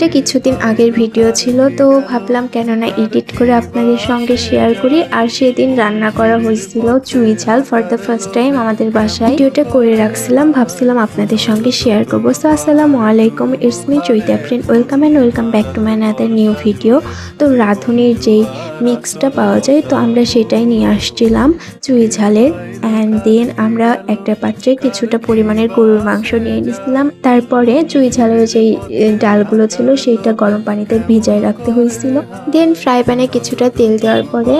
এটা কিছুদিন আগের ভিডিও ছিল, তো ভাবলাম কেননা এডিট করে আপনাদের সঙ্গে শেয়ার করি। আর সেদিন রান্না করা হয়েছিল চুই ঝাল ফর দ্য ফার্স্ট টাইম আমাদের বাসায়। ভিডিওটা করে রাখছিলাম, ভাবছিলাম আপনাদের সঙ্গে শেয়ার করবো। সো আসসালামু আলাইকুম, ইটস মি চৈতা friend, welcome back to my another new video. তো রাঁধুনির যেই মিক্সটা পাওয়া যায়, তো আমরা সেটাই নিয়ে আসছিলাম চুই ঝালের। অ্যান্ড দেন আমরা একটা পাত্রে কিছুটা পরিমাণের গরুর মাংস নিয়ে নিয়েছিলাম। তারপরে চুই ঝালের যেই ডালগুলো ছিল সেইটা গরম পানিতে ভিজায় রাখতে হয়েছিল। দেন ফ্রাই প্যানে কিছুটা তেল দেওয়ার পরে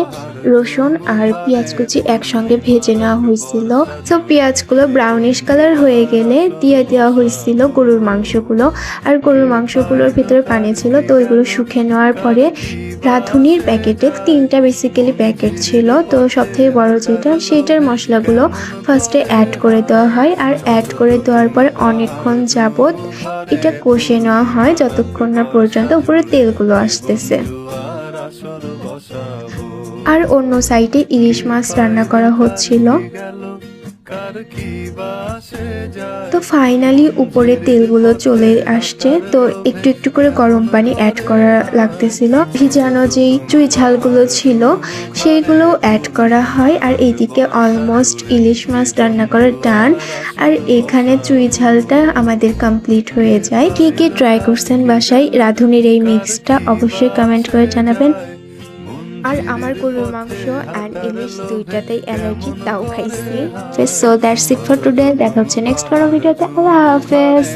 রসুন আর পেঁয়াজ কুচি একসঙ্গে ভেজে নেওয়া হয়েছিল। তো পেঁয়াজগুলো ব্রাউনিশ কালার হয়ে গেলে দিয়ে দেওয়া হয়েছিল গরুর মাংসগুলো। আর গরুর মাংসগুলোর ভিতরে পানি ছিল, তো ওইগুলো শুকিয়ে নেওয়ার পরে রাঁধুনির প্যাকেটে 3টা বেসিক্যালি প্যাকেট ছিল, তো সবথেকে বড় যেটা সেইটার মশলাগুলো ফার্স্টে অ্যাড করে দেওয়া হয়। আর অ্যাড করে দেওয়ার পরে অনেকক্ষণ যাবত এটা কষে নেওয়া হয় যতক্ষণ না পর্যন্ত উপরে তেলগুলো আসতেছে। আর অন্য সাইডে ইলিশ মাছ রান্না করা হচ্ছিল। তো ফাইনালি উপরে তেলগুলো চলে আসছে, তো একটু একটু করে গরম পানি অ্যাড করা লাগতেছিল। ভিজানো যেই চুই ঝালগুলো ছিল সেইগুলো অ্যাড করা হয়। আর এইদিকে অলমোস্ট ইলিশ মাছ রান্না করা ডান। আর এখানে চুই ঝালটা আমাদের কমপ্লিট হয়ে যায়। কে কে ট্রাই করছেন বাসায় রাঁধুনির এই মিক্সটা অবশ্যই কমেন্ট করে জানাবেন। আর আমার গরুর মাংস অ্যান্ড ইলিশ দুইটাতেই অ্যালার্জি, তাও খাইছি। So that's it for today. দেখা হচ্ছে নেক্সট কোনো ভিডিওতে। আল্লাহ হাফেজ।